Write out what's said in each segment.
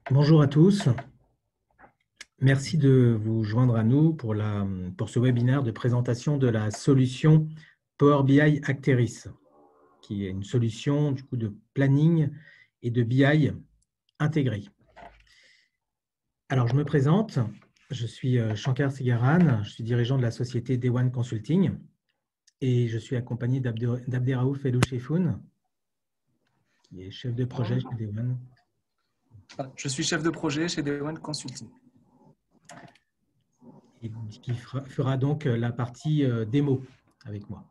Bonjour à tous. Merci de vous joindre à nous pour ce webinaire de présentation de la solution Power BI Acteris, qui est une solution du coup de planning et de BI intégrée. Alors, je me présente. Je suis Shankar Sigaran, je suis dirigeant de la société Day One Consulting et je suis accompagné d'Abderraouf Elouchefoun, qui est chef de projet chez Day One. Je suis chef de projet chez Day One Consulting. Et qui fera donc la partie démo avec moi.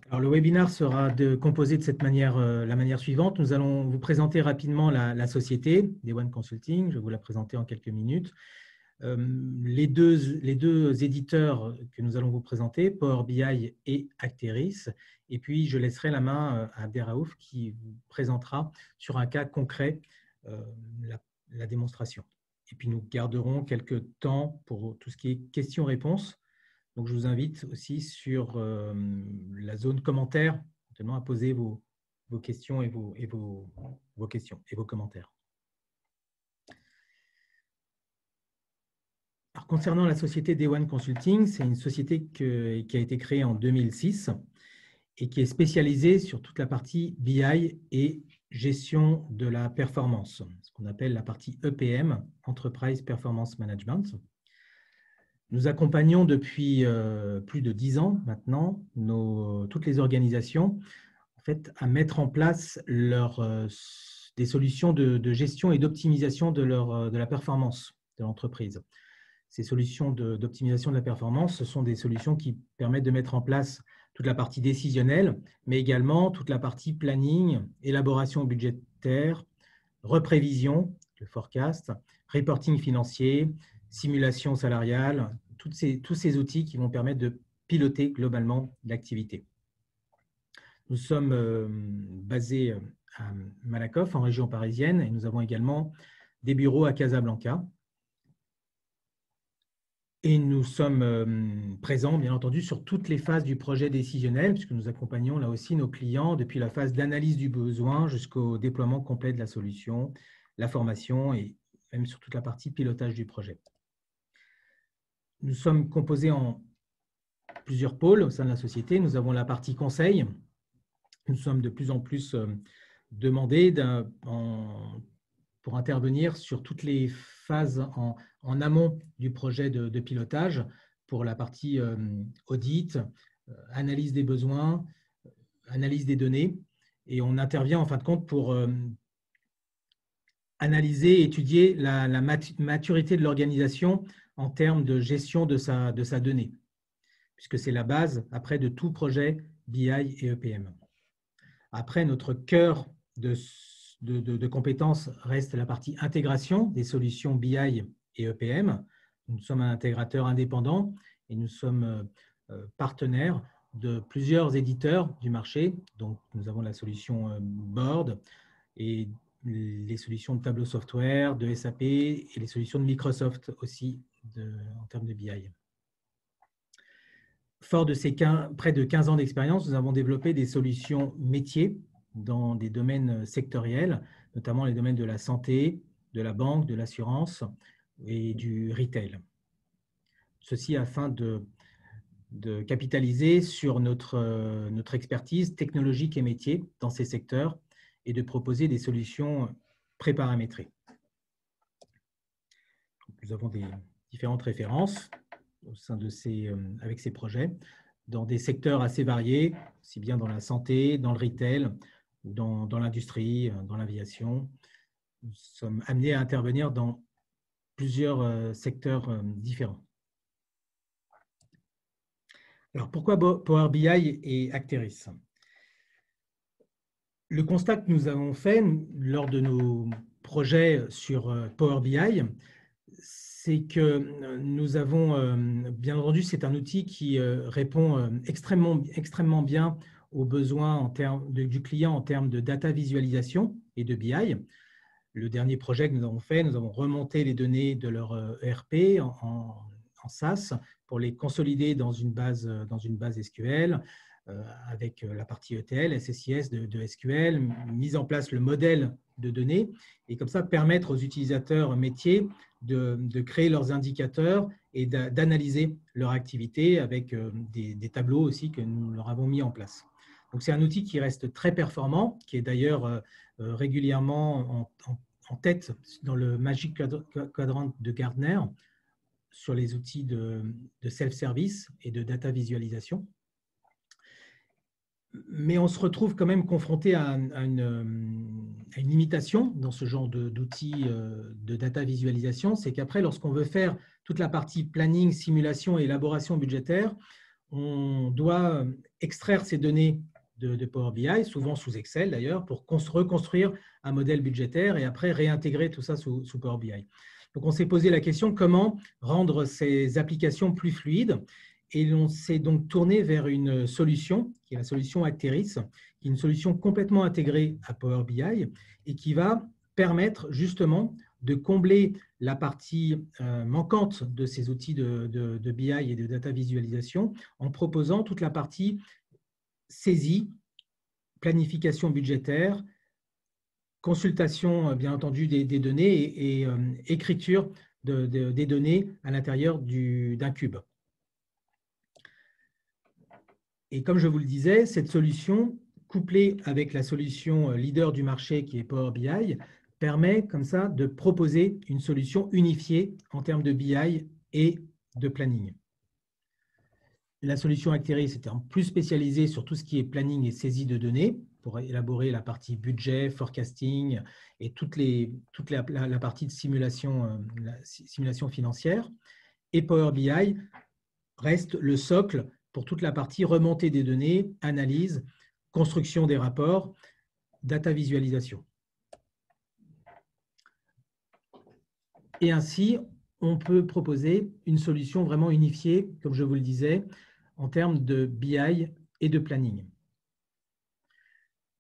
Alors, le webinaire sera composé de la manière suivante. Nous allons vous présenter rapidement la société, Day One Consulting. Je vais vous la présenter en quelques minutes. Les deux éditeurs que nous allons vous présenter, Power BI et Acteris. Et puis, je laisserai la main à Abderraouf qui vous présentera sur un cas concret la démonstration. Et puis, nous garderons quelques temps pour tout ce qui est questions-réponses. Donc, je vous invite aussi sur la zone commentaires à poser vos questions et vos questions et vos commentaires. Alors, concernant la société Day One Consulting, c'est une société qui a été créée en 2006 et qui est spécialisée sur toute la partie BI et gestion de la performance, ce qu'on appelle la partie EPM, Enterprise Performance Management. Nous accompagnons depuis plus de 10 ans maintenant toutes les organisations en fait, à mettre en place des solutions de gestion et d'optimisation de la performance de l'entreprise. Ces solutions d'optimisation de la performance, ce sont des solutions qui permettent de mettre en place toute la partie décisionnelle, mais également toute la partie planning, élaboration budgétaire, reprévision, le forecast, reporting financier, simulation salariale, tous ces outils qui vont permettre de piloter globalement l'activité. Nous sommes basés à Malakoff, en région parisienne, et nous avons également des bureaux à Casablanca. Et nous sommes présents, bien entendu, sur toutes les phases du projet décisionnel, puisque nous accompagnons là aussi nos clients depuis la phase d'analyse du besoin jusqu'au déploiement complet de la solution, la formation et même sur toute la partie pilotage du projet. Nous sommes composés en plusieurs pôles au sein de la société. Nous avons la partie conseil. Nous sommes de plus en plus demandés pour intervenir sur toutes les phases en amont du projet de pilotage pour la partie audit, analyse des besoins, analyse des données. Et on intervient en fin de compte pour analyser, étudier la maturité de l'organisation en termes de gestion de sa donnée, puisque c'est la base après de tout projet BI et EPM. Après, notre cœur de compétences reste la partie intégration des solutions BI et EPM. Nous sommes un intégrateur indépendant et nous sommes partenaires de plusieurs éditeurs du marché. Donc, nous avons la solution Board et les solutions de Tableau Software, de SAP et les solutions de Microsoft aussi en termes de BI. Fort de ces près de 15 ans d'expérience, nous avons développé des solutions métiers dans des domaines sectoriels, notamment les domaines de la santé, de la banque, de l'assurance et du retail. Ceci afin de capitaliser sur notre expertise technologique et métier dans ces secteurs et de proposer des solutions préparamétrées. Nous avons des différentes références au sein avec ces projets, dans des secteurs assez variés, aussi bien dans la santé, dans le retail, dans l'industrie, dans l'aviation. Nous sommes amenés à intervenir dans plusieurs secteurs différents. Alors, pourquoi Power BI et Acteris? Le constat que nous avons fait lors de nos projets sur Power BI, c'est que nous avons, bien entendu, c'est un outil qui répond extrêmement bien aux besoins du client en termes de data visualisation et de BI. Le dernier projet que nous avons fait, nous avons remonté les données de leur ERP en SAS pour les consolider dans une base SQL, avec la partie ETL, SSIS de SQL, mise en place le modèle de données et comme ça permettre aux utilisateurs métiers de créer leurs indicateurs et d'analyser leur activité avec des tableaux aussi que nous leur avons mis en place. Donc, c'est un outil qui reste très performant, qui est d'ailleurs régulièrement en tête dans le Magic Quadrant de Gartner sur les outils de self-service et de data visualisation. Mais on se retrouve quand même confronté à une limitation dans ce genre d'outils de data visualisation, c'est qu'après, lorsqu'on veut faire toute la partie planning, simulation et élaboration budgétaire, on doit extraire ces données de Power BI, souvent sous Excel d'ailleurs, pour reconstruire un modèle budgétaire et après réintégrer tout ça sous Power BI. Donc on s'est posé la question comment rendre ces applications plus fluides. Et on s'est donc tourné vers une solution, qui est la solution Acteris, qui est une solution complètement intégrée à Power BI et qui va permettre justement de combler la partie manquante de ces outils de BI et de data visualisation en proposant toute la partie saisie, planification budgétaire, consultation bien entendu des données et écriture des données à l'intérieur d'un cube. Et comme je vous le disais, cette solution, couplée avec la solution leader du marché qui est Power BI, permet comme ça de proposer une solution unifiée en termes de BI et de planning. La solution Acteris était en plus spécialisée sur tout ce qui est planning et saisie de données pour élaborer la partie budget, forecasting et toute la partie de simulation financière. Et Power BI reste le socle pour toute la partie remontée des données, analyse, construction des rapports, data visualisation. Et ainsi, on peut proposer une solution vraiment unifiée, comme je vous le disais, en termes de BI et de planning.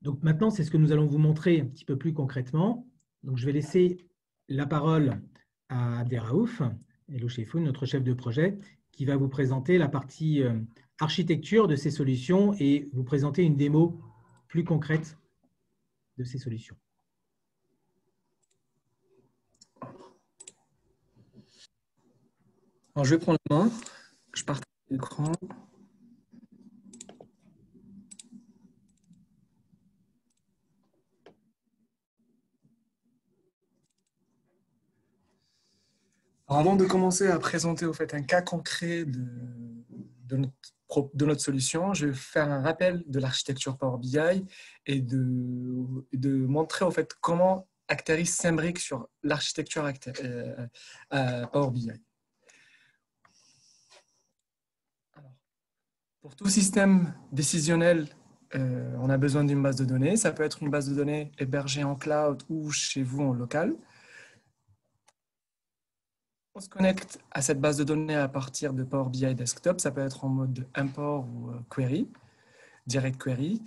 Donc maintenant, c'est ce que nous allons vous montrer un petit peu plus concrètement. Donc je vais laisser la parole à Abderraouf Elouchefoun, notre chef de projet, qui va vous présenter la partie architecture de ces solutions et vous présenter une démo plus concrète de ces solutions. Alors, je vais prendre la main, je partage l'écran. Avant de commencer à présenter au fait, un cas concret de notre solution, je vais faire un rappel de l'architecture Power BI et de montrer au fait, comment Acteris s'imbrique sur l'architecture Power BI. Alors, pour tout système décisionnel, on a besoin d'une base de données. Ça peut être une base de données hébergée en cloud ou chez vous en local. On se connecte à cette base de données à partir de Power BI Desktop. Ça peut être en mode import ou query, direct query.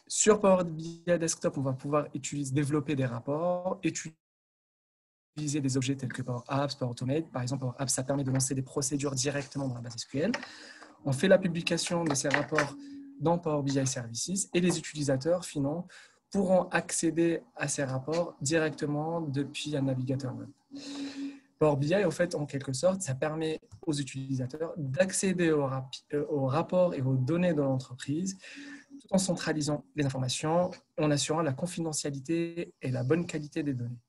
Sur Power BI Desktop, on va pouvoir développer des rapports, utiliser des objets tels que Power Apps, Power Automate. Par exemple, Power Apps, ça permet de lancer des procédures directement dans la base SQL. On fait la publication de ces rapports dans Power BI Services et les utilisateurs finaux pourront accéder à ces rapports directement depuis un navigateur web. Power BI, en fait, en quelque sorte, ça permet aux utilisateurs d'accéder aux rapports et aux données de l'entreprise tout en centralisant les informations, en assurant la confidentialité et la bonne qualité des données.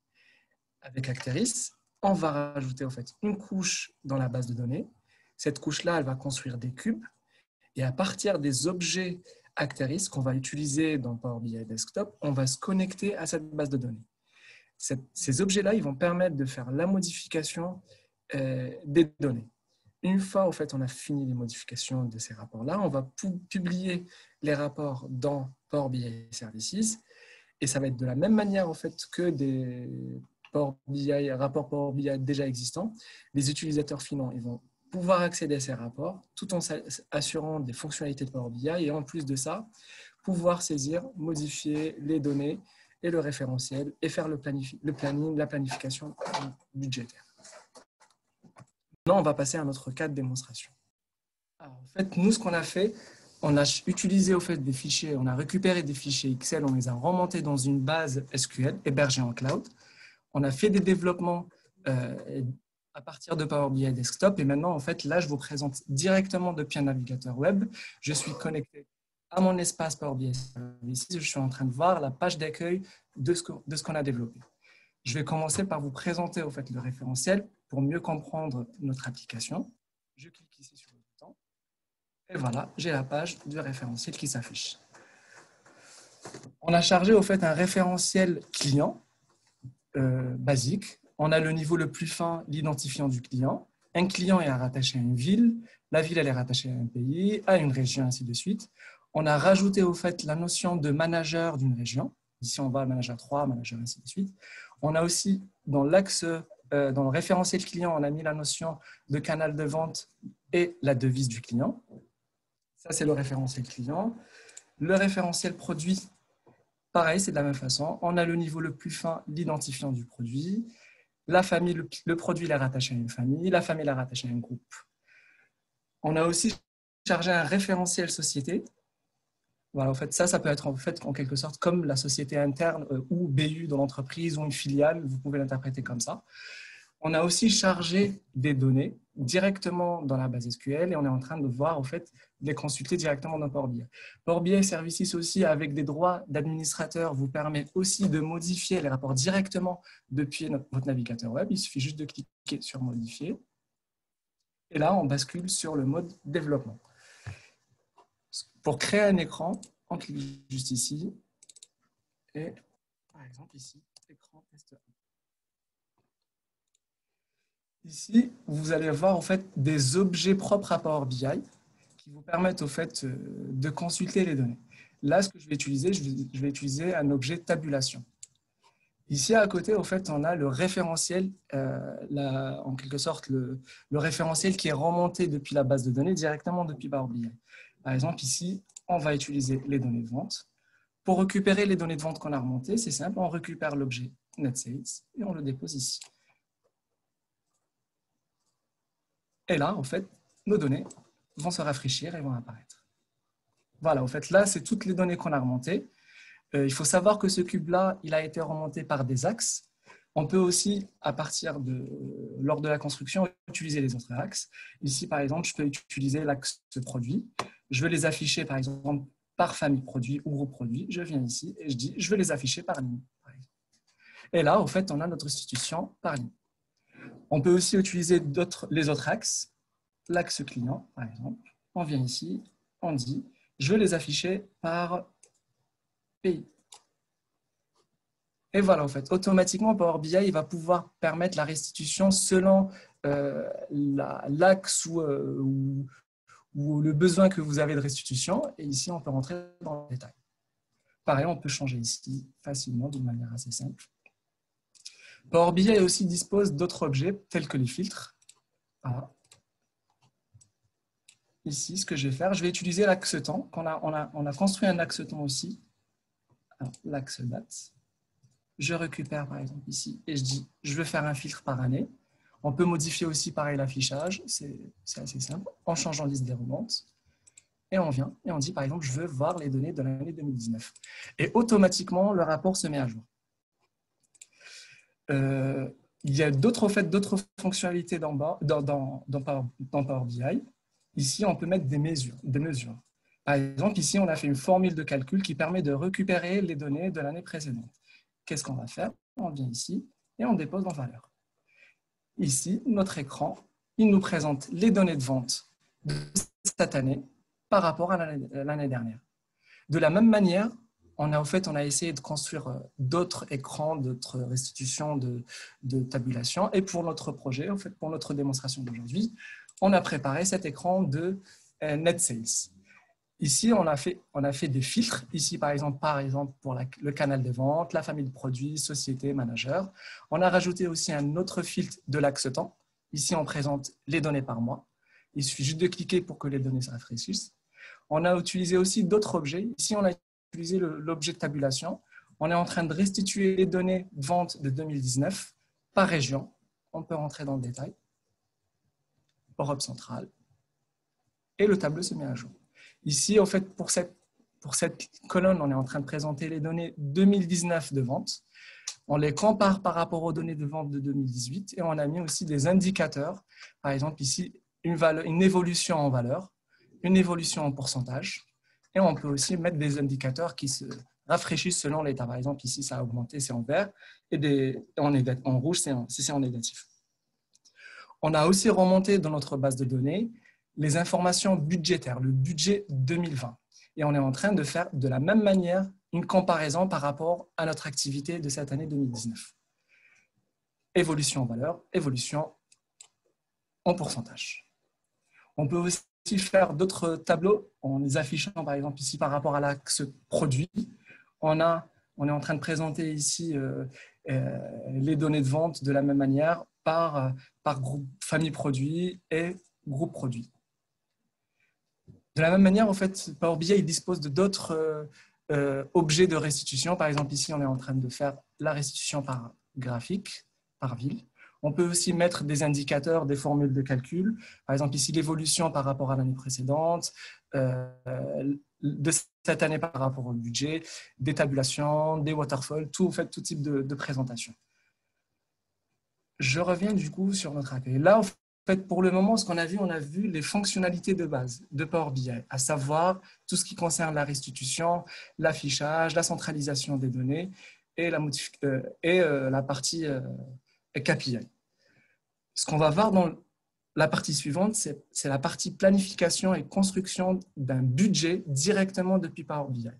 Avec Acteris, on va rajouter en fait une couche dans la base de données. Cette couche-là, elle va construire des cubes et à partir des objets Acteris qu'on va utiliser dans Power BI Desktop, on va se connecter à cette base de données. Ces objets-là, ils vont permettre de faire la modification des données. Une fois, en fait, on a fini les modifications de ces rapports-là, on va publier les rapports dans Power BI Services et ça va être de la même manière en fait, que des rapports Power BI déjà existants. Les utilisateurs finaux ils vont pouvoir accéder à ces rapports tout en assurant des fonctionnalités de Power BI et en plus de ça, pouvoir saisir, modifier les données et le référentiel et faire le planning, la planification budgétaire. Maintenant, on va passer à notre cas de démonstration. Alors, en fait, nous, ce qu'on a fait, on a utilisé au fait des fichiers, on a récupéré des fichiers Excel, on les a remontés dans une base SQL hébergée en cloud. On a fait des développements à partir de Power BI Desktop. Et maintenant, en fait, là, je vous présente directement depuis un navigateur web. Je suis connecté à mon espace Power BI Services. Je suis en train de voir la page d'accueil de ce qu'on a développé. Je vais commencer par vous présenter au fait, le référentiel pour mieux comprendre notre application. Je clique ici sur le bouton. Et voilà, j'ai la page du référentiel qui s'affiche. On a chargé au fait un référentiel client basique. On a le niveau le plus fin, l'identifiant du client. Un client est rattaché à une ville, la ville elle est rattachée à un pays, à une région, ainsi de suite. On a rajouté au fait la notion de manager d'une région. Ici, on va à manager 3, manager, ainsi de suite. On a aussi, dans l'axe, dans le référentiel client, on a mis la notion de canal de vente et la devise du client. Ça, c'est le référentiel client. Le référentiel produit, pareil, c'est de la même façon. On a le niveau le plus fin, l'identifiant du produit. La famille, le produit est rattaché à une famille. La famille est rattachée à un groupe. On a aussi chargé un référentiel société. Voilà, en fait, ça peut être en fait, en quelque sorte comme la société interne ou BU dans l'entreprise ou une filiale. Vous pouvez l'interpréter comme ça. On a aussi chargé des données directement dans la base SQL et on est en train de voir, en fait, de les consulter directement dans Power BI. Power BI Services aussi, avec des droits d'administrateur, vous permet aussi de modifier les rapports directement depuis votre navigateur web. Il suffit juste de cliquer sur Modifier. Et là, on bascule sur le mode développement. Pour créer un écran, on clique juste ici et, par exemple, ici, écran test 1. Ici, vous allez voir en fait des objets propres à Power BI qui vous permettent au fait de consulter les données. Là, ce que je vais utiliser, je vais utiliser un objet tabulation. Ici, à côté, au fait, on a le référentiel, en quelque sorte, le référentiel qui est remonté depuis la base de données directement depuis Power BI. Par exemple, ici, on va utiliser les données de vente. Pour récupérer les données de vente qu'on a remontées, c'est simple, on récupère l'objet NetSales et on le dépose ici. Et là, en fait, nos données vont se rafraîchir et vont apparaître. Voilà, en fait, là, c'est toutes les données qu'on a remontées. Il faut savoir que ce cube-là, il a été remonté par des axes. On peut aussi, lors de la construction, utiliser les autres axes. Ici, par exemple, je peux utiliser l'axe produit. Je veux les afficher, par exemple, par famille produit ou groupe produit. Je viens ici et je dis, je veux les afficher par ligne. Et là, en fait, on a notre restitution par ligne. On peut aussi utiliser les autres axes. L'axe client, par exemple. On vient ici, on dit, je veux les afficher par pays. Et voilà, en fait, automatiquement, Power BI il va pouvoir permettre la restitution selon l'axe ou le besoin que vous avez de restitution. Et ici, on peut rentrer dans le détail. Pareil, on peut changer ici facilement d'une manière assez simple. Power BI aussi dispose d'autres objets tels que les filtres. Voilà. Ici, ce que je vais faire, je vais utiliser l'axe temps. On a construit un axe temps aussi. L'axe date. Je récupère par exemple ici et je dis je veux faire un filtre par année. On peut modifier aussi pareil l'affichage, c'est assez simple, en changeant liste déroulante. Et on vient et on dit par exemple je veux voir les données de l'année 2019. Et automatiquement le rapport se met à jour. Il y a d'autres fonctionnalités dans Power BI. Ici on peut mettre des mesures. Par exemple ici on a fait une formule de calcul qui permet de récupérer les données de l'année précédente. Qu'est-ce qu'on va faire? On vient ici et on dépose en valeur. Ici, notre écran, il nous présente les données de vente de cette année par rapport à l'année dernière. De la même manière, on a essayé de construire d'autres écrans, d'autres restitutions de tabulation. Et pour notre projet, en fait, pour notre démonstration d'aujourd'hui, on a préparé cet écran de NetSales. Ici, on a fait des filtres. Ici, par exemple pour le canal de vente, la famille de produits, société, manager. On a rajouté aussi un autre filtre de l'axe temps. Ici, on présente les données par mois. Il suffit juste de cliquer pour que les données se rafraîchissent. On a utilisé aussi d'autres objets. Ici, on a utilisé l'objet de tabulation. On est en train de restituer les données de vente de 2019 par région. On peut rentrer dans le détail. Europe centrale. Et le tableau se met à jour. Ici, en fait, pour cette colonne, on est en train de présenter les données 2019 de vente. On les compare par rapport aux données de vente de 2018 et on a mis aussi des indicateurs. Par exemple, ici, une évolution en valeur, une évolution en pourcentage. Et on peut aussi mettre des indicateurs qui se rafraîchissent selon l'état. Par exemple, ici, ça a augmenté, c'est en vert, et en rouge, c'est en négatif. On a aussi remonté dans notre base de données les informations budgétaires, le budget 2020. Et on est en train de faire de la même manière une comparaison par rapport à notre activité de cette année 2019. Évolution en valeur, évolution en pourcentage. On peut aussi faire d'autres tableaux en les affichant, par exemple, ici par rapport à l'axe produit. On est en train de présenter ici les données de vente de la même manière par groupe famille produit et groupe produit. De la même manière, en fait, Power BI dispose de d'autres objets de restitution. Par exemple, ici, on est en train de faire la restitution par graphique, par ville. On peut aussi mettre des indicateurs, des formules de calcul. Par exemple, ici, l'évolution par rapport à l'année précédente, de cette année par rapport au budget, des tabulations, des waterfalls, tout type de présentation. Je reviens du coup sur notre accueil. Là, en fait, pour le moment, ce qu'on a vu, on a vu les fonctionnalités de base de Power BI, à savoir tout ce qui concerne la restitution, l'affichage, la centralisation des données et la partie KPI. Ce qu'on va voir dans la partie suivante, c'est la partie planification et construction d'un budget directement depuis Power BI,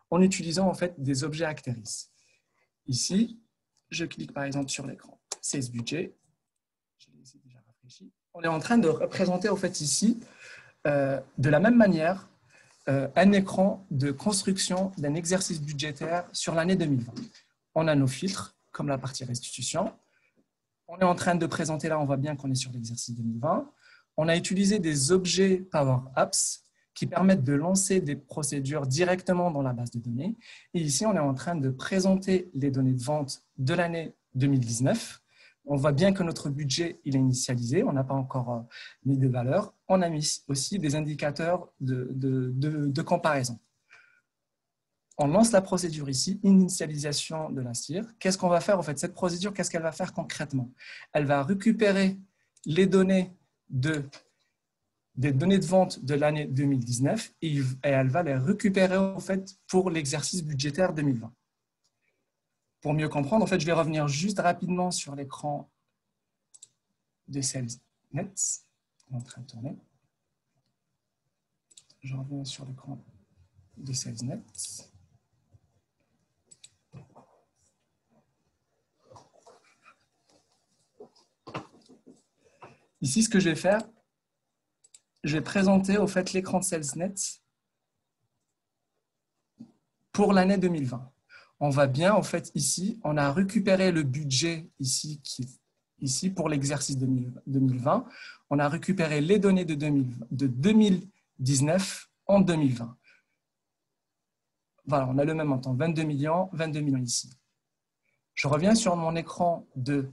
en utilisant en fait des objets Acteris. Ici, je clique par exemple sur l'écran, c'est ce budget. Je l'ai ici déjà rafraîchi. On est en train de représenter en fait ici, de la même manière, un écran de construction d'un exercice budgétaire sur l'année 2020. On a nos filtres, comme la partie restitution. On est en train de présenter, là, on voit bien qu'on est sur l'exercice 2020. On a utilisé des objets Power Apps qui permettent de lancer des procédures directement dans la base de données. Et ici, on est en train de présenter les données de vente de l'année 2019. On voit bien que notre budget il est initialisé, on n'a pas encore mis de valeur. On a mis aussi des indicateurs de comparaison. On lance la procédure ici, initialisation de la CIR. Qu'est-ce qu'on va faire en fait? Cette procédure, qu'est-ce qu'elle va faire concrètement? Elle va récupérer les données des données de vente de l'année 2019 et elle va les récupérer en fait pour l'exercice budgétaire 2020. Pour mieux comprendre, en fait, je vais revenir juste rapidement sur l'écran de SalesNet. On est en train de tourner. Je reviens sur l'écran de SalesNet. Ici, ce que je vais faire, je vais présenter au fait l'écran de SalesNet pour l'année 2020. On va bien, en fait, ici, on a récupéré le budget ici pour l'exercice 2020. On a récupéré les données de 2019 en 2020. Voilà, on a le même montant, 22 millions ici. Je reviens sur mon écran de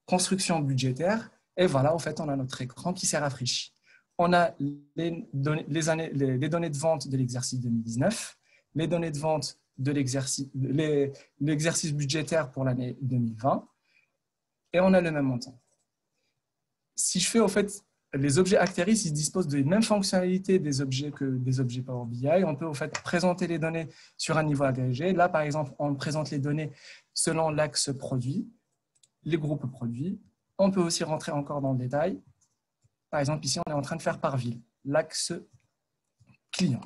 construction budgétaire et voilà, en fait, on a notre écran qui s'est rafraîchi. On a les données de vente de l'exercice 2019, les données de vente de l'exercice budgétaire pour l'année 2020 et on a le même montant. Si je fais, en fait, les objets Acteris, ils disposent des mêmes fonctionnalités des objets que des objets Power BI. On peut, en fait, présenter les données sur un niveau agrégé. Là, par exemple, on présente les données selon l'axe produit, les groupes produits. On peut aussi rentrer encore dans le détail. Par exemple, ici, on est en train de faire par ville, l'axe client.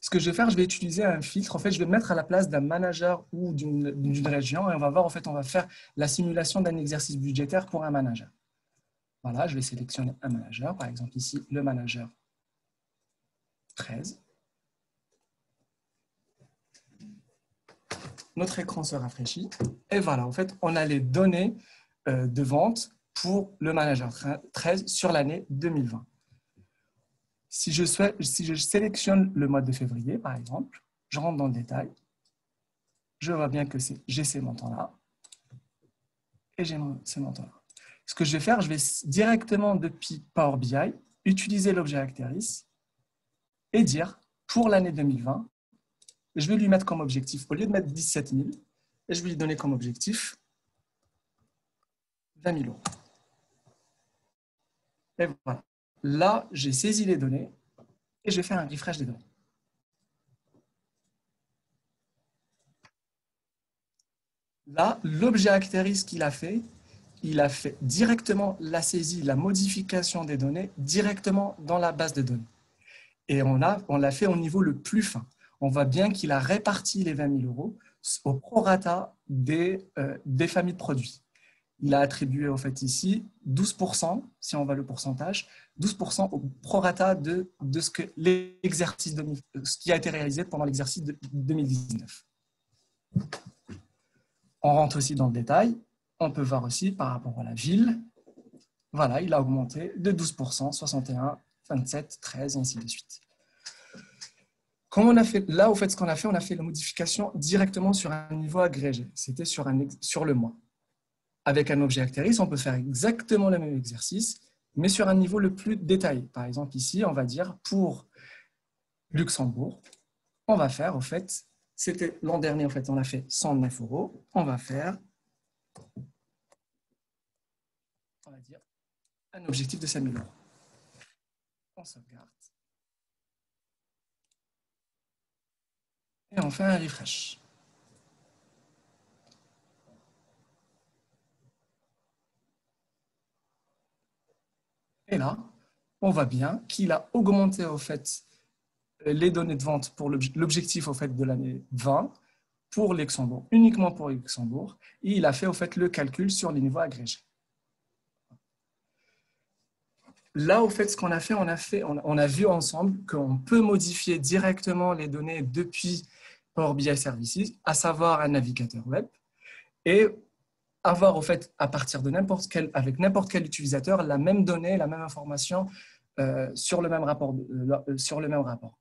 Ce que je vais faire, je vais utiliser un filtre. En fait, je vais me mettre à la place d'un manager ou d'une région et on va voir, en fait, on va faire la simulation d'un exercice budgétaire pour un manager. Voilà, je vais sélectionner un manager. Par exemple, ici, le manager 13. Notre écran se rafraîchit. Et voilà, en fait, on a les données de vente pour le manager 13 sur l'année 2020. Si je sélectionne le mois de février, par exemple, je rentre dans le détail, je vois bien que j'ai ces montants-là et j'ai ces montants-là. Ce que je vais faire, je vais directement depuis Power BI utiliser l'objet Acteris et dire, pour l'année 2020, je vais lui mettre comme objectif, au lieu de mettre 17 000, et je vais lui donner comme objectif 20 000 euros. Et voilà. Là, j'ai saisi les données et j'ai fait un refresh des données. Là, l'objet Acteris qu'il a fait, il a fait directement la saisie, la modification des données directement dans la base de données. Et on l'a fait au niveau le plus fin. On voit bien qu'il a réparti les 20 000 euros au prorata des familles de produits. Il a attribué en fait ici 12%, si on va le pourcentage, 12% au prorata de ce qui a été réalisé pendant l'exercice de 2019. On rentre aussi dans le détail. On peut voir aussi par rapport à la ville. Voilà, il a augmenté de 12%, 61, 27, 13, et ainsi de suite. Comme on a fait, là, au fait, ce qu'on a fait la modification directement sur un niveau agrégé. C'était sur le mois. Avec un objet Acteris, on peut faire exactement le même exercice, mais sur un niveau le plus détaillé. Par exemple, ici, on va dire pour Luxembourg, on va faire, au fait, c'était l'an dernier, en fait, on a fait 109 euros. On va faire, on va dire, un objectif de 5 000 euros. On sauvegarde. Et on fait un refresh. Et là, on voit bien qu'il a augmenté, au fait, les données de vente pour l'objectif, au fait, de l'année 20 pour Luxembourg, uniquement pour Luxembourg, et il a fait, au fait, le calcul sur les niveaux agrégés. Là, au fait, ce qu'on a fait, on a vu ensemble qu'on peut modifier directement les données depuis Power BI Services, à savoir un navigateur web, et avoir, au fait, à partir de avec n'importe quel utilisateur, la même donnée, la même information sur le même rapport.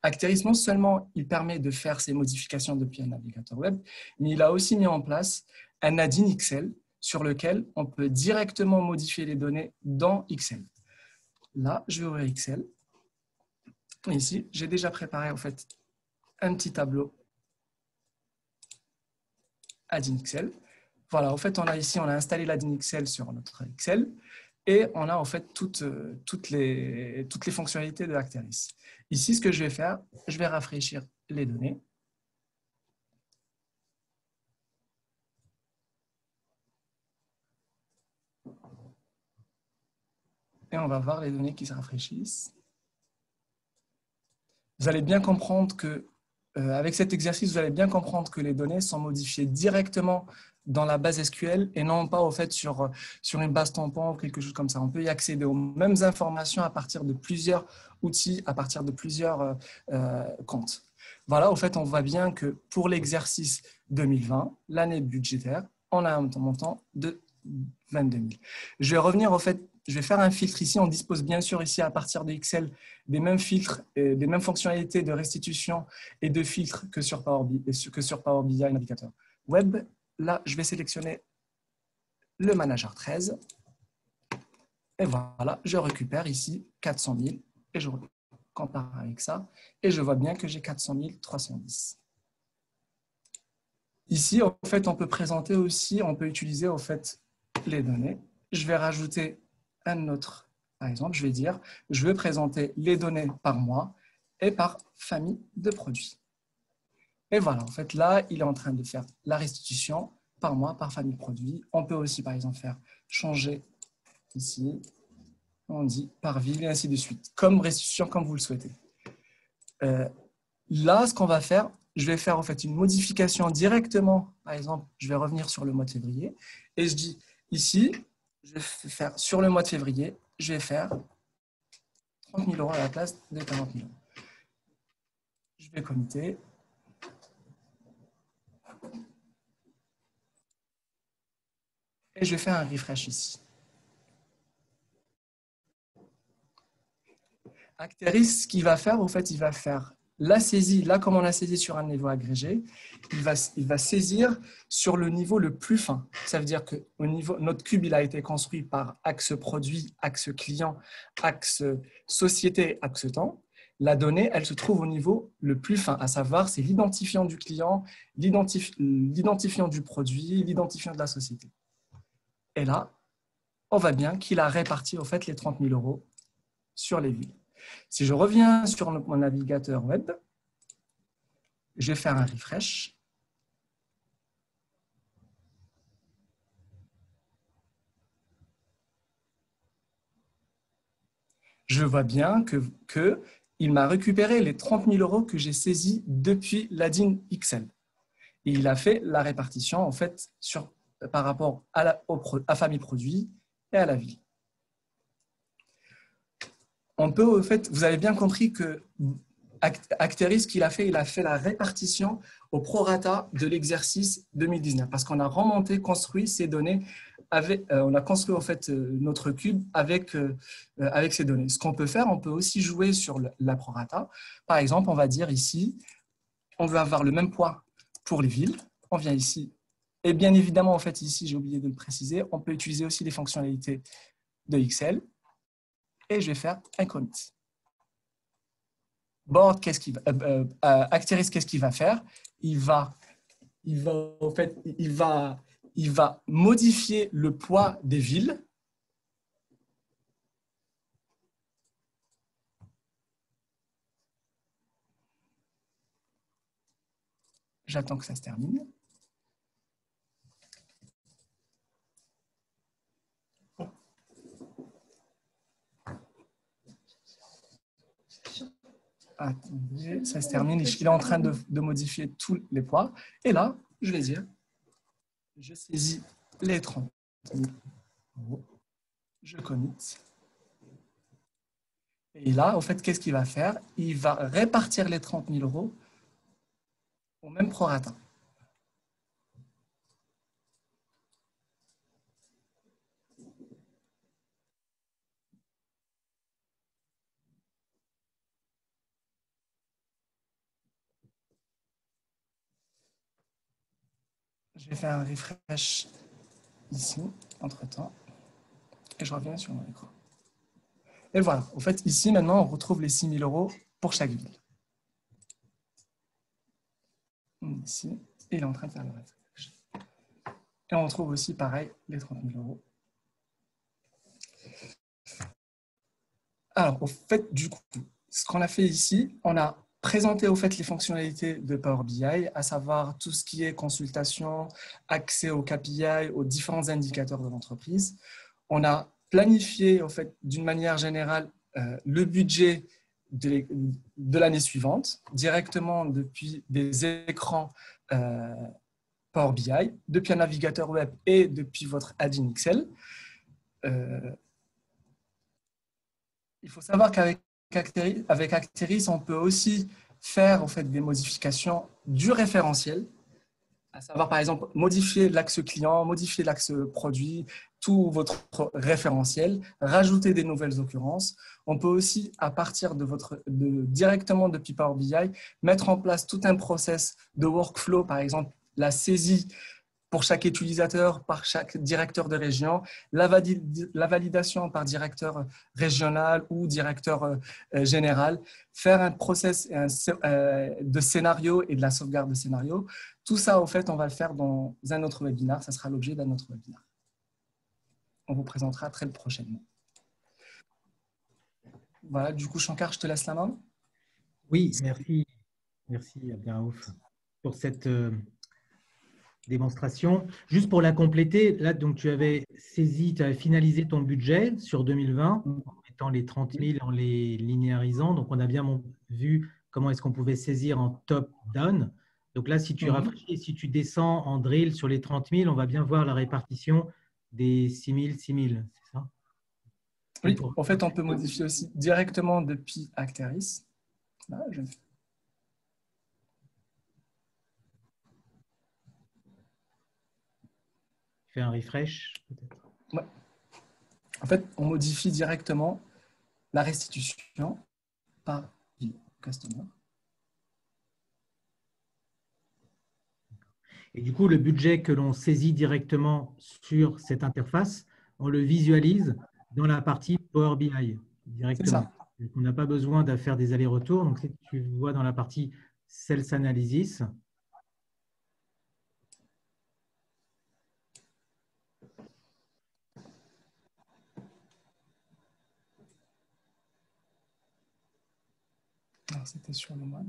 Acteris, non seulement il permet de faire ces modifications depuis un navigateur web, mais il a aussi mis en place un add-in Excel sur lequel on peut directement modifier les données dans Excel. Là, je vais ouvrir Excel. Ici, j'ai déjà préparé en fait un petit tableau add-in Excel. Voilà, en fait, on a installé l'add-in Excel sur notre Excel et on a en fait toutes les fonctionnalités de Acteris. Ici, ce que je vais faire, je vais rafraîchir les données. Et on va voir les données qui se rafraîchissent. Vous allez bien comprendre que, avec cet exercice, vous allez bien comprendre que les données sont modifiées directement dans la base SQL et non pas au fait sur une base tampon ou quelque chose comme ça. On peut y accéder aux mêmes informations à partir de plusieurs outils, à partir de plusieurs comptes. Voilà, au fait, on voit bien que pour l'exercice 2020, l'année budgétaire, on a un montant de 22 000. Je vais revenir au fait. Je vais faire un filtre ici. On dispose bien sûr ici à partir de Excel des mêmes filtres, et des mêmes fonctionnalités de restitution et de filtres que sur Power BI Navigateur Web. Là, je vais sélectionner le manager 13. Et voilà, je récupère ici 400 000 et je compare avec ça. Et je vois bien que j'ai 400 310. Ici, en fait, on peut présenter aussi, on peut utiliser en fait les données. Je vais rajouter un autre, par exemple, je vais dire, je veux présenter les données par mois et par famille de produits. Et voilà, en fait, là, il est en train de faire la restitution par mois, par famille de produits. On peut aussi, par exemple, faire changer ici, on dit par ville et ainsi de suite, comme restitution, comme vous le souhaitez. Là, ce qu'on va faire, je vais faire en fait une modification directement. Par exemple, je vais revenir sur le mois de février et je dis ici, je vais faire sur le mois de février, je vais faire 30 000 euros à la place de 40 000 euros. Je vais commiter. Et je vais faire un refresh ici. Acteris, ce qu'il va faire, en fait, il va faire la saisie, là comme on a saisi sur un niveau agrégé, il va saisir sur le niveau le plus fin. Ça veut dire que notre cube il a été construit par axe produit, axe client, axe société, axe temps. la donnée, elle se trouve au niveau le plus fin, à savoir, c'est l'identifiant du client, l'identifiant du produit, l'identifiant de la société. Et là, on voit bien qu'il a réparti au fait les 30 000 euros sur les villes. Si je reviens sur mon navigateur web, je vais faire un refresh. Je vois bien qu'il m'a récupéré les 30 000 euros que j'ai saisis depuis l'ADIN XL. Et il a fait la répartition en fait, par rapport à famille produit et à la ville. On peut, au fait, vous avez bien compris que Acteris, ce qu'il a fait, il a fait la répartition au prorata de l'exercice 2019 parce qu'on a remonté, construit ces données, on a construit en fait notre cube avec ces données. Ce qu'on peut faire, on peut aussi jouer sur la prorata. Par exemple, on va dire ici, on veut avoir le même poids pour les villes. On vient ici. Et bien évidemment, en fait, ici, j'ai oublié de le préciser, on peut utiliser aussi les fonctionnalités de XL. Et je vais faire un commit. Board, Acteris, qu'est-ce qu'il va faire? Il va modifier le poids des villes. J'attends que ça se termine. Attendez, ça se termine. Il est en train de modifier tous les poids. Et là, je vais dire, je saisis les 30 000 euros. Je commit. Et là, au fait, qu'est-ce qu'il va faire? Il va répartir les 30 000 euros au même prorata. Je vais faire un refresh ici, entre-temps, et je reviens sur mon écran. Et voilà, en fait, ici, maintenant, on retrouve les 6 000 euros pour chaque ville. Ici, il est en train de faire le refresh. Et on retrouve aussi, pareil, les 30 000 euros. Alors, au fait, du coup, ce qu'on a fait ici, on a présenté au fait les fonctionnalités de Power BI, à savoir tout ce qui est consultation, accès aux KPI, aux différents indicateurs de l'entreprise. On a planifié, au fait, d'une manière générale, le budget de l'année suivante, directement depuis des écrans Power BI, depuis un navigateur web et depuis votre add-in Excel. Il faut savoir qu'avec Acteris, on peut aussi faire en fait, des modifications du référentiel, à savoir par exemple modifier l'axe client, modifier l'axe produit, tout votre référentiel, rajouter des nouvelles occurrences. On peut aussi, à partir directement depuis Power BI, mettre en place tout un process de workflow, par exemple la saisie pour chaque utilisateur, par chaque directeur de région, la validation par directeur régional ou directeur général, faire un process de scénario et de la sauvegarde de scénario. Tout ça, au fait, on va le faire dans un autre webinaire. Ça sera l'objet d'un autre webinaire. On vous présentera très prochainement. Voilà, du coup, Shankar, je te laisse la main. Oui, merci. Merci, Abderraouf, pour cette démonstration. Juste pour la compléter, là, donc, tu avais finalisé ton budget sur 2020 en mettant les 30 000 en les linéarisant. Donc, on a bien vu comment est-ce qu'on pouvait saisir en top-down. Donc là, si tu rafraîchis, si tu descends en drill sur les 30 000, on va bien voir la répartition des 6 000, 6 000, c'est ça? Oui, en fait, on peut modifier aussi directement depuis Acteris. Là, je fais un refresh, peut-être. Ouais. En fait, on modifie directement la restitution par customer. Et du coup, le budget que l'on saisit directement sur cette interface, on le visualise dans la partie Power BI directement. On n'a pas besoin de faire des allers-retours. Donc, si tu vois dans la partie Sales Analysis, c'était sur le mois.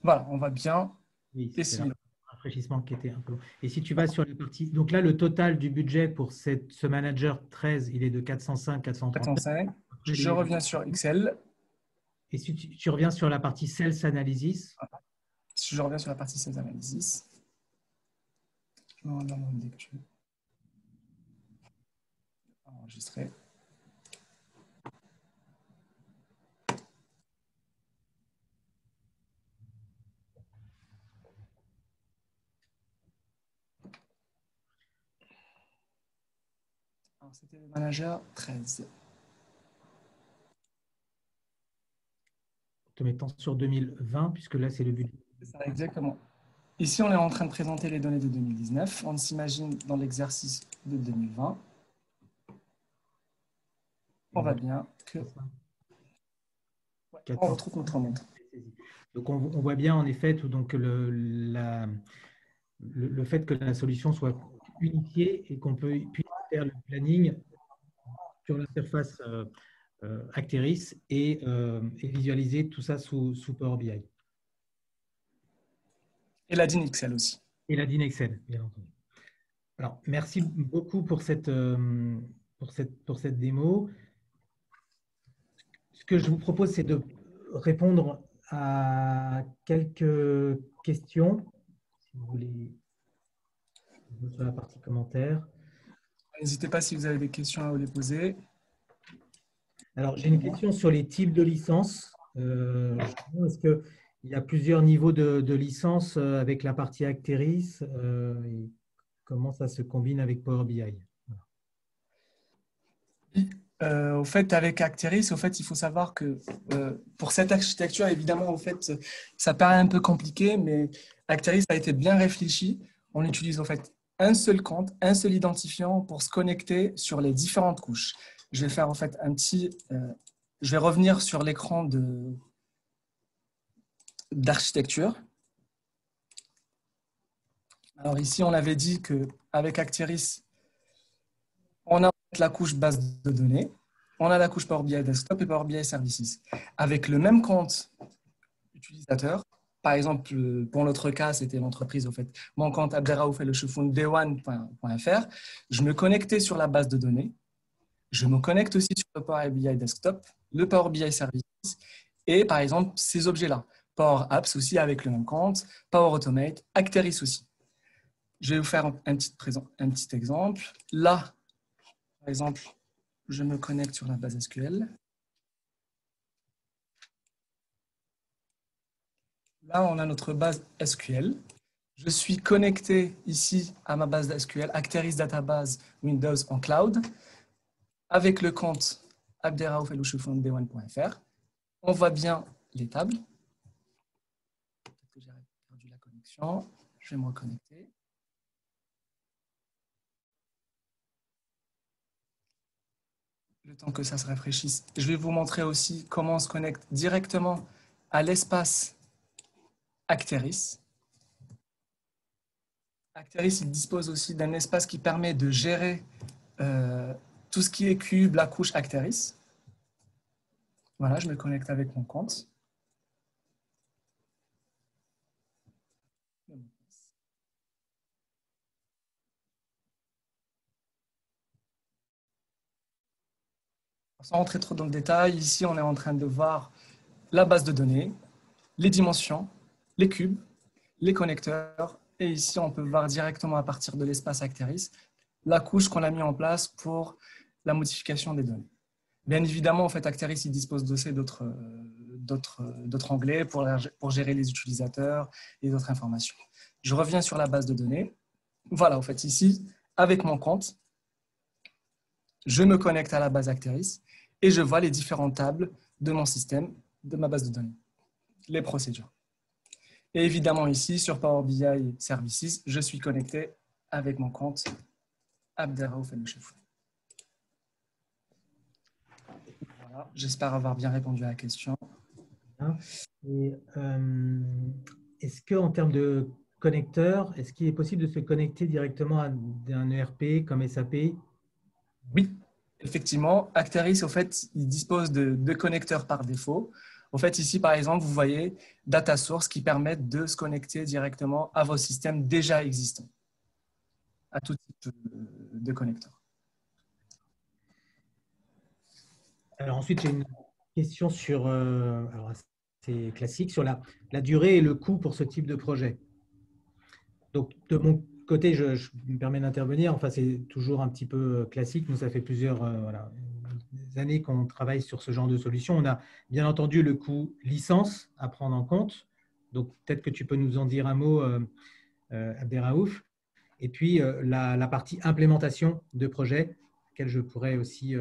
Voilà, on va bien oui, c'était essayer. un rafraîchissement qui était un peu long. Et si tu vas sur la partie, donc là, le total du budget pour ce manager 13, il est de 405, 439. 405. Après, Je reviens sur Excel. Et si tu reviens sur la partie Sales Analysis, Si je reviens sur la partie Sales Analysis, je me rends dans mon lecture. Enregistrer. C'était le manager 13. te mettant sur 2020, puisque là, c'est le budget. C'est ça, exactement. Ici, on est en train de présenter les données de 2019. On s'imagine dans l'exercice de 2020. On va bien que... Ouais, on retrouve notre montre. Donc, on voit bien en effet donc le fait que la solution soit unifiée et qu'on puisse faire le planning sur l'interface Acteris et visualiser tout ça sous Power BI. Et la DIN Excel aussi. Et la DIN Excel, bien entendu. Alors, merci beaucoup pour cette démo. Ce que je vous propose, c'est de répondre à quelques questions, si vous voulez, sur la partie commentaires. N'hésitez pas si vous avez des questions à vous les poser. Alors, j'ai une question sur les types de licences. Est-ce qu'il y a plusieurs niveaux de licence avec la partie Acteris et comment ça se combine avec Power BI? Au fait, avec Acteris, au fait, il faut savoir que pour cette architecture, évidemment, au fait, ça paraît un peu compliqué, mais Acteris a été bien réfléchi. On utilise au fait un seul compte, un seul identifiant pour se connecter sur les différentes couches. Je vais faire en fait je vais revenir sur l'écran d'architecture. Alors ici, on avait dit qu'avec Acteris, on a la couche base de données, on a la couche Power BI Desktop et Power BI Services. Avec le même compte utilisateur, par exemple, pour notre cas, c'était l'entreprise, au fait, mon compte Abderraouf le Choufoun day1.fr, je me connectais sur la base de données, je me connecte aussi sur le Power BI Desktop, le Power BI Services et par exemple ces objets-là. Power Apps aussi avec le même compte, Power Automate, Acteris aussi. Je vais vous faire un petit exemple. Là, par exemple, je me connecte sur la base SQL. Là, on a notre base SQL. Je suis connecté ici à ma base SQL, Acteris Database Windows en cloud, avec le compte abderraoufelouchoufondb1.fr. On voit bien les tables. Peut-être que j'ai perdu la connexion. Je vais me reconnecter. Le temps que ça se rafraîchisse. Je vais vous montrer aussi comment on se connecte directement à l'espace Acteris. Acteris, il dispose aussi d'un espace qui permet de gérer tout ce qui est cube, la couche Acteris. Voilà, je me connecte avec mon compte. Sans rentrer trop dans le détail, ici, on est en train de voir la base de données, les dimensions, les cubes, les connecteurs. Et ici, on peut voir directement à partir de l'espace Acteris la couche qu'on a mis en place pour la modification des données. Bien évidemment, en fait, Acteris il dispose aussi d'autres onglets pour gérer les utilisateurs et d'autres informations. Je reviens sur la base de données. Voilà, en fait, ici, avec mon compte, je me connecte à la base Acteris et je vois les différentes tables de mon système, de ma base de données, les procédures. Et évidemment, ici, sur Power BI Services, je suis connecté avec mon compte Abderraouf El Chefou. Voilà. J'espère avoir bien répondu à la question. Et, est-ce qu'en termes de connecteurs, est-ce qu'il est possible de se connecter directement à un ERP comme SAP? Oui, effectivement, Acteris, au fait, il dispose de connecteurs par défaut. Au fait, ici, par exemple, vous voyez Data Source qui permettent de se connecter directement à vos systèmes déjà existants, à tout type de connecteurs. Alors ensuite, j'ai une question sur, alors c'est classique, sur la durée et le coût pour ce type de projet. Donc, de mon côté, je me permets d'intervenir. Enfin, c'est toujours un petit peu classique. Nous, ça fait plusieurs années qu'on travaille sur ce genre de solution. On a bien entendu le coût licence à prendre en compte. Donc, peut-être que tu peux nous en dire un mot, Abderraouf. Et puis, la partie implémentation de projet, laquelle je pourrais aussi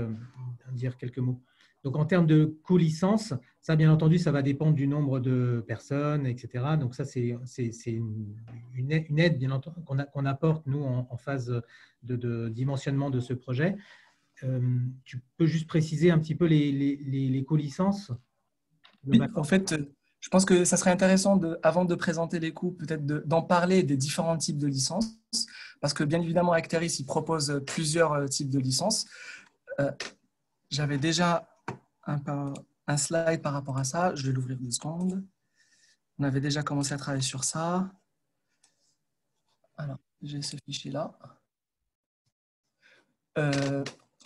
dire quelques mots. Donc, en termes de coût licence, ça, bien entendu, ça va dépendre du nombre de personnes, etc. Donc, ça, c'est une aide, bien entendu, qu'on apporte, nous, en phase de dimensionnement de ce projet. Tu peux juste préciser un petit peu les coûts licences? Oui, en fait, je pense que ça serait intéressant, avant de présenter les coûts, peut-être d'en parler des différents types de licences, parce que bien évidemment, Acteris, il propose plusieurs types de licences. J'avais déjà un slide par rapport à ça. Je vais l'ouvrir 2 secondes. On avait déjà commencé à travailler sur ça. Alors, j'ai ce fichier-là.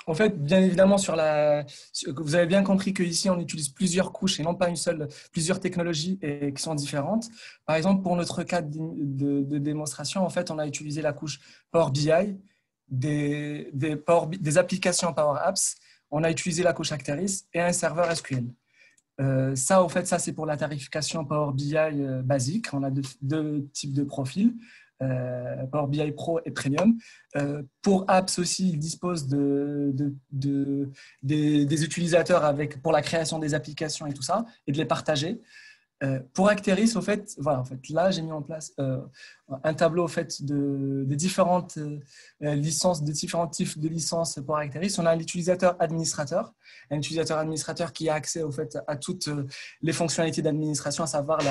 En fait, bien évidemment, vous avez bien compris qu'ici, on utilise plusieurs couches et non pas une seule, plusieurs technologies qui sont différentes. Par exemple, pour notre cas de démonstration, en fait, on a utilisé la couche Power BI, des applications Power Apps. On a utilisé la couche Acteris et un serveur SQL. Ça, en fait, ça, c'est pour la tarification Power BI basique. On a deux types de profils. Power BI Pro et Premium. Pour Apps aussi, ils disposent des utilisateurs pour la création des applications et tout ça, et de les partager. Pour Acteris, au fait, voilà, en fait, là, j'ai mis en place un tableau au fait, de différentes licences, de différents types de licences pour Acteris. On a l'utilisateur administrateur, un utilisateur administrateur qui a accès au fait, à toutes les fonctionnalités d'administration, à savoir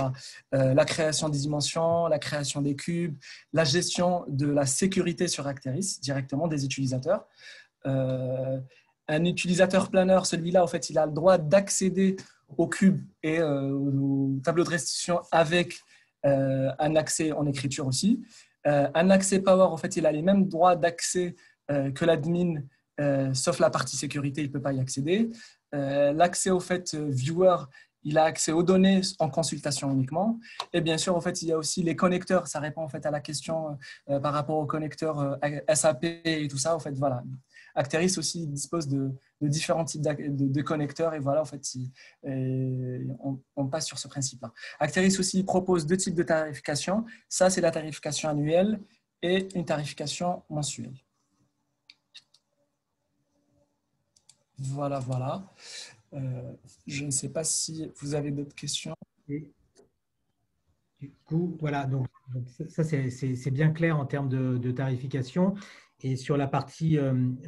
la création des dimensions, la création des cubes, la gestion de la sécurité sur Acteris, directement des utilisateurs. Un utilisateur planeur, celui-là, en fait, il a le droit d'accéder au cube et au tableau de restitution avec un accès en écriture aussi. Un accès Power, en fait, il a les mêmes droits d'accès que l'admin, sauf la partie sécurité, il ne peut pas y accéder. L'accès au fait Viewer, il a accès aux données en consultation uniquement. Et bien sûr, en fait, il y a aussi les connecteurs. Ça répond en fait à la question par rapport aux connecteurs SAP et tout ça. En fait, voilà. Acteris aussi dispose de différents types de connecteurs et voilà, en fait, on passe sur ce principe-là. Acteris aussi propose 2 types de tarification. Ça, c'est la tarification annuelle et une tarification mensuelle. Voilà, voilà. Je ne sais pas si vous avez d'autres questions. Et du coup, voilà, donc ça c'est bien clair en termes de tarification. Et sur la partie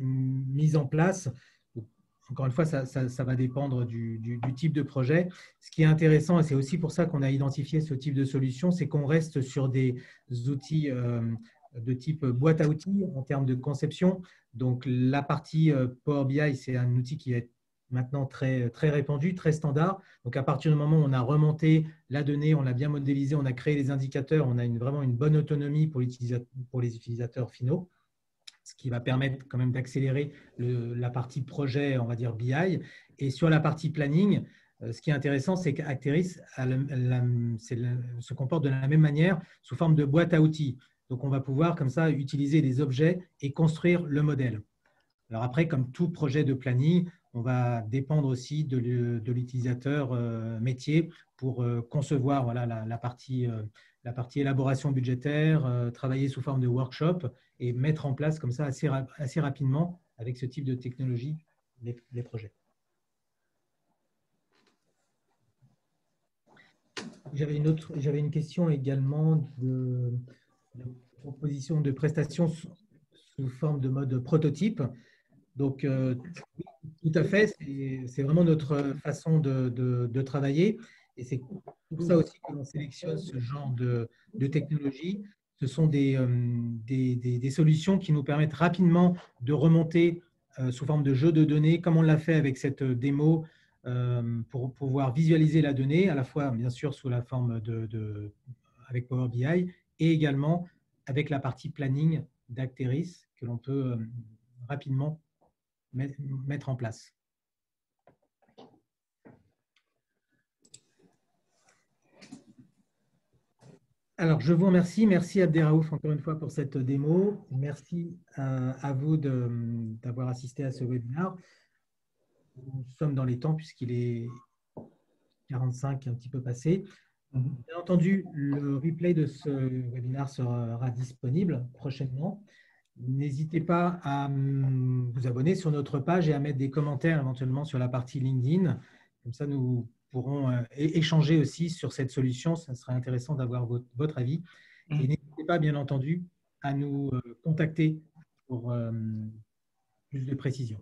mise en place, encore une fois, ça va dépendre du type de projet. Ce qui est intéressant, et c'est aussi pour ça qu'on a identifié ce type de solution, c'est qu'on reste sur des outils de type boîte à outils en termes de conception. Donc, la partie Power BI, c'est un outil qui est maintenant très, très répandu, très standard. Donc, à partir du moment où on a remonté la donnée, on l'a bien modélisé, on a créé les indicateurs, on a vraiment une bonne autonomie pour les utilisateurs finaux, ce qui va permettre quand même d'accélérer la partie projet, on va dire BI. Et sur la partie planning, ce qui est intéressant, c'est qu'Acteris se comporte de la même manière sous forme de boîte à outils. Donc, on va pouvoir comme ça utiliser des objets et construire le modèle. Alors après, comme tout projet de planning, on va dépendre aussi de l'utilisateur métier pour concevoir voilà, la partie élaboration budgétaire, travailler sous forme de workshop et mettre en place comme ça assez rapidement avec ce type de technologie les projets. J'avais une question également de proposition de prestations sous forme de mode prototype. Donc, tout à fait, c'est vraiment notre façon de travailler. Et c'est pour ça aussi que l'on sélectionne ce genre de technologie. Ce sont des solutions qui nous permettent rapidement de remonter sous forme de jeu de données, comme on l'a fait avec cette démo, pour pouvoir visualiser la donnée, à la fois, bien sûr, sous la forme avec Power BI et également avec la partie planning d'Acteris que l'on peut rapidement mettre en place. Alors, je vous remercie. Merci Abderraouf encore une fois pour cette démo. Merci à vous d'avoir assisté à ce webinaire. Nous sommes dans les temps puisqu'il est 45, un petit peu passé. Bien entendu, le replay de ce webinaire sera disponible prochainement. N'hésitez pas à vous abonner sur notre page et à mettre des commentaires éventuellement sur la partie LinkedIn. Comme ça, nous pourrons échanger aussi sur cette solution. Ça serait intéressant d'avoir votre avis. Et n'hésitez pas, bien entendu, à nous contacter pour plus de précisions.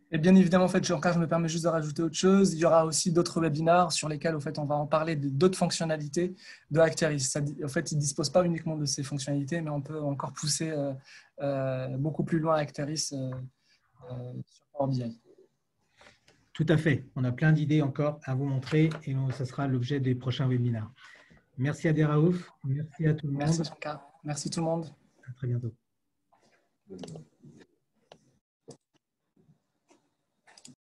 Et bien évidemment, en fait, Jean-Claude, je me permets juste de rajouter autre chose. Il y aura aussi d'autres webinaires sur lesquels, en fait, on va en parler d'autres fonctionnalités de Acteris. En fait, il ne dispose pas uniquement de ces fonctionnalités, mais on peut encore pousser beaucoup plus loin Acteris sur Power BI. Tout à fait. On a plein d'idées encore à vous montrer et ce sera l'objet des prochains webinaires. Merci Abderraouf. Merci à tout le monde. Merci Jean-Claude. Merci tout le monde. À très bientôt.